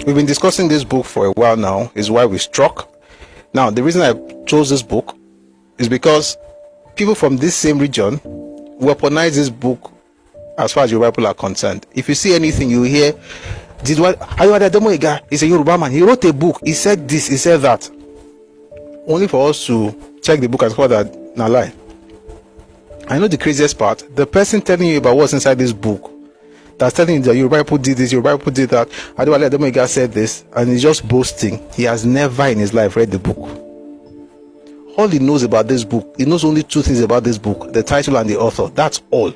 We've been discussing this book for a while now, is why we struck. Now, the reason I chose this book is because people from this same region weaponize this book as far as Yoruba people are concerned. If you see anything, you hear, Ademoyega is a Yoruba man. He wrote a book. He said this, he said that. Only for us to check the book and call that na lie. I know the craziest part. The person telling you about what's inside this book, that's telling you that Yoruba people did this, Yoruba people did that, Ademoyega said this, and he's just boasting. He has never in his life read the book. All he knows about this book, he knows only two things about this book: the title and the author. That's all.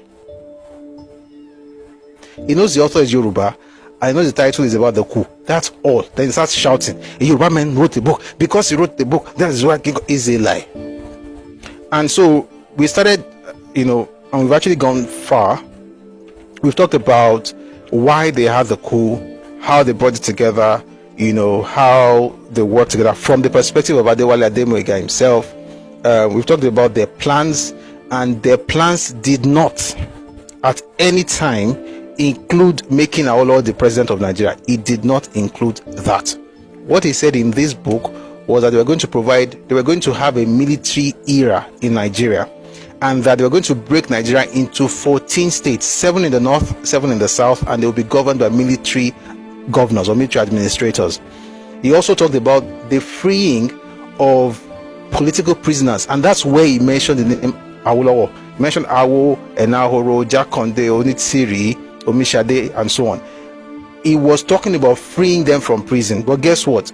He knows the author is Yoruba, and he knows the title is about the coup. That's all. Then he starts shouting, a Yoruba man wrote a book. Because he wrote the book, that is why is a lie. And so we started, and we've actually gone far. We've talked about why they had the coup, how they brought it together, how they worked together from the perspective of Ademoyega himself. We've talked about their plans, and their plans did not at any time include making Awolowo the president of Nigeria. It did not include that. What he said in this book was that they were going to have a military era in Nigeria, and that they were going to break Nigeria into 14 states, 7 in the north, 7 in the south, and they will be governed by military governors or military administrators. He also talked about the freeing of political prisoners, and that's where he mentioned the name Awolowo. He mentioned Awo, Enahoro, Jakonde, Onitsiri, Omishade, and so on. He was talking about freeing them from prison. But guess what?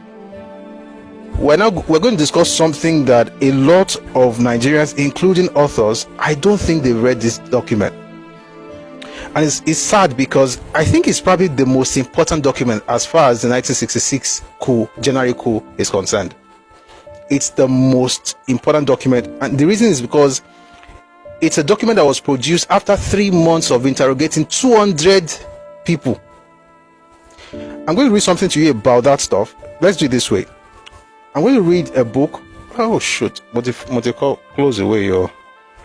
We're going to discuss something that a lot of Nigerians, including authors, I don't think they've read this document. And it's sad because I think it's probably the most important document as far as the 1966 coup, January coup, is concerned. It's the most important document, and the reason is because it's a document that was produced after 3 months of interrogating 200 people. I'm going to read something to you about that stuff. Let's do it this way. I'm going to read a book. Oh shoot, close away your.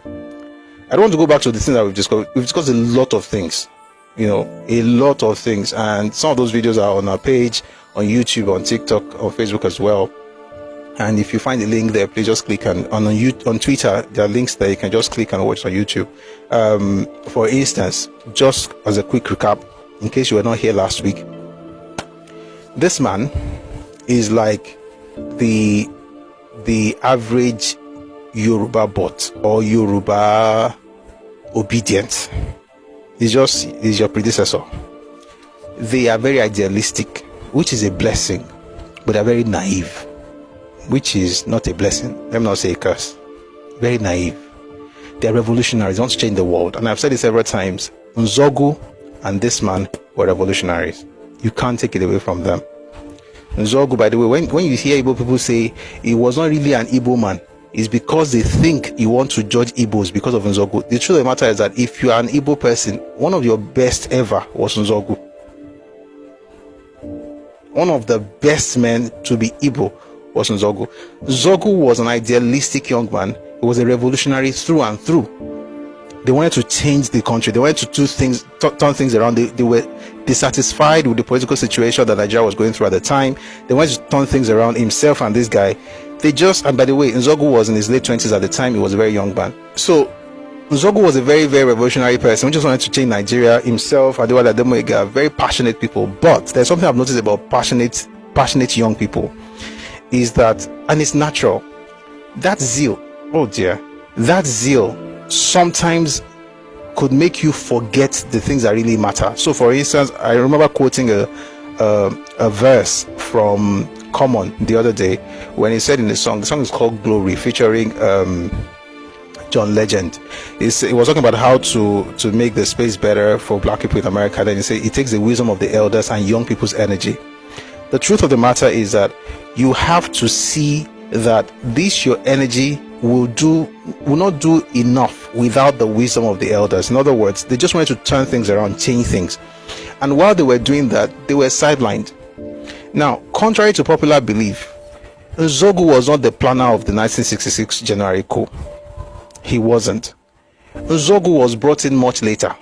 I don't want to go back to the thing that we've discussed. We've discussed a lot of things, a lot of things, and some of those videos are on our page, on YouTube, on TikTok, on Facebook as well. And if you find the link there, please just click, and on Twitter there are links there. You can just click and watch on YouTube. For instance, just as a quick recap, in case you were not here last week, this man is like the average Yoruba bot or Yoruba obedient. He's your predecessor. They are very idealistic, which is a blessing, but they're very naive, which is not a blessing. Let me not say a curse. Very naive. They're revolutionaries. They want to change the world. And I've said it several times. Nzogu and this man were revolutionaries. You can't take it away from them. Nzogu, by the way, when you hear Igbo people say he was not really an Igbo man, it's because they think you want to judge Igbos because of Nzogu. The truth of the matter is that if you are an Igbo person, one of your best ever was Nzogu. One of the best men to be Igbo was Nzogu. Nzogu was an idealistic young man. He was a revolutionary through and through. They wanted to change the country. They wanted to do things, turn things around. They were dissatisfied with the political situation that Nigeria was going through at the time. They wanted to turn things around. Himself and this guy, and by the way, Nzogu was in his late 20s at the time. He was a very young man. So Nzogu was a very, very revolutionary person. He just wanted to change Nigeria. Himself, Ademoyega, very passionate people. But there's something I've noticed about passionate young people, is that, and it's natural, that zeal, oh dear, that zeal sometimes could make you forget the things that really matter. So for instance, I remember quoting a verse from Common the other day when he said in the song is called Glory, featuring John Legend. He was talking about how to make the space better for black people in America. Then he said it takes the wisdom of the elders and young people's energy. The truth of the matter is that you have to see that this your energy will not do enough without the wisdom of the elders. In other words, they just wanted to turn things around, change things, and while they were doing that, they were sidelined. Now, contrary to popular belief, Nzogu was not the planner of the 1966 January coup. He wasn't. Nzogu was brought in much later.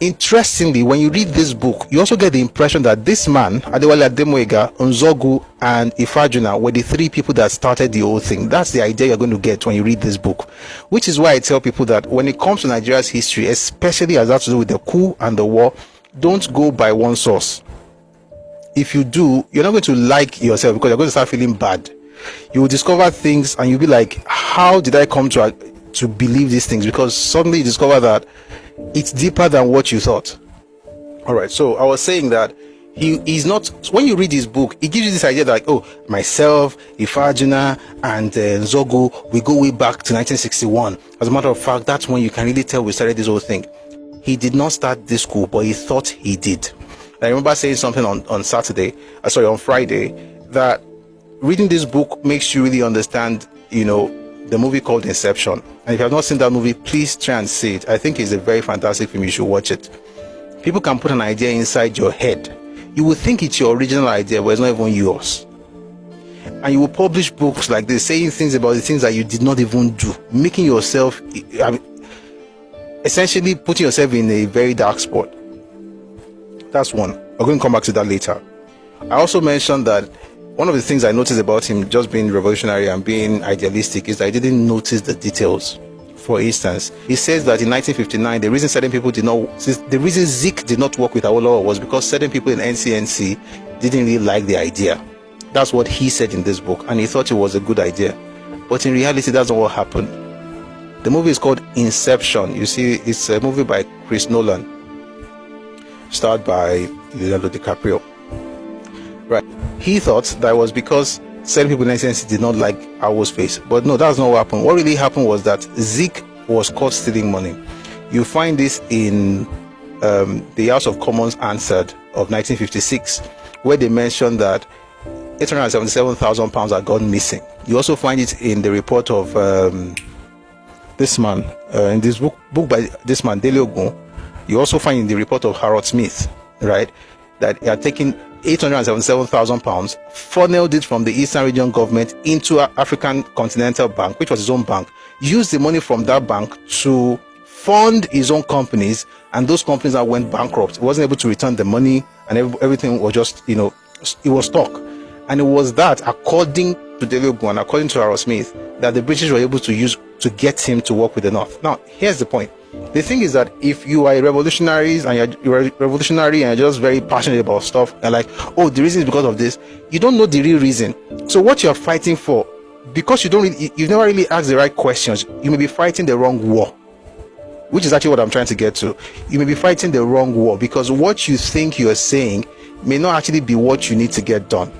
Interestingly, when you read this book, you also get the impression that this man, Ademoyega, Nzogu, and Ifajuna, were the three people that started the whole thing. That's the idea you're going to get when you read this book, which is why I tell people that when it comes to Nigeria's history, especially as that to do with the coup and the war, don't go by one source. If you do, you're not going to like yourself, because you're going to start feeling bad. You will discover things and you'll be like, how did I come to believe these things? Because suddenly you discover that it's deeper than what you thought. All right, so I was saying that he's not, when you read his book, it gives you this idea that, like, oh, myself, Ifajuna, and Nzogu, we go way back to 1961. As a matter of fact, that's when you can really tell we started this whole thing. He did not start this coup, but he thought he did. I remember saying something on Friday, that reading this book makes you really understand, the movie called Inception. And if you have not seen that movie, please try and see it. I think it's a very fantastic film. You should watch it. People can put an idea inside your head. You will think it's your original idea, but it's not even yours. And you will publish books like this, saying things about the things that you did not even do, making yourself, essentially putting yourself in a very dark spot. That's one. We're going to come back to that later. I also mentioned that one of the things I noticed about him just being revolutionary and being idealistic is that I didn't notice the details. For instance, he says that in 1959, the reason Zik did not work with Awolowo was because certain people in NCNC didn't really like the idea. That's what he said in this book, and he thought it was a good idea. But in reality, that's not what happened. The movie is called Inception. You see, it's a movie by Chris Nolan, starred by Leonardo DiCaprio. Right. He thought that was because certain people in NCNC did not like Awo's face. But no, that's not what happened. What really happened was that Zik was caught stealing money. You find this in the House of Commons Answered of 1956, where they mentioned that £877,000 had gone missing. You also find it in the report of this man, in this book by this man, Dele Ogun. You also find in the report of Harold Smith, right, that he had taken £877,000, funneled it from the Eastern Region government into African Continental Bank, which was his own bank, used the money from that bank to fund his own companies, and those companies that went bankrupt. He wasn't able to return the money, and everything was just, it was stuck. And it was that, according to Dele Ogun and according to Harold Smith, that the British were able to use to get him to work with the North. Now, here's the point. The thing is that if you are a revolutionary and you're just very passionate about stuff, and like, oh, the reason is because of this, you don't know the real reason. So what you're fighting for, because you've never really asked the right questions, you may be fighting the wrong war, which is actually what I'm trying to get to. You may be fighting the wrong war, because what you think you're saying may not actually be what you need to get done.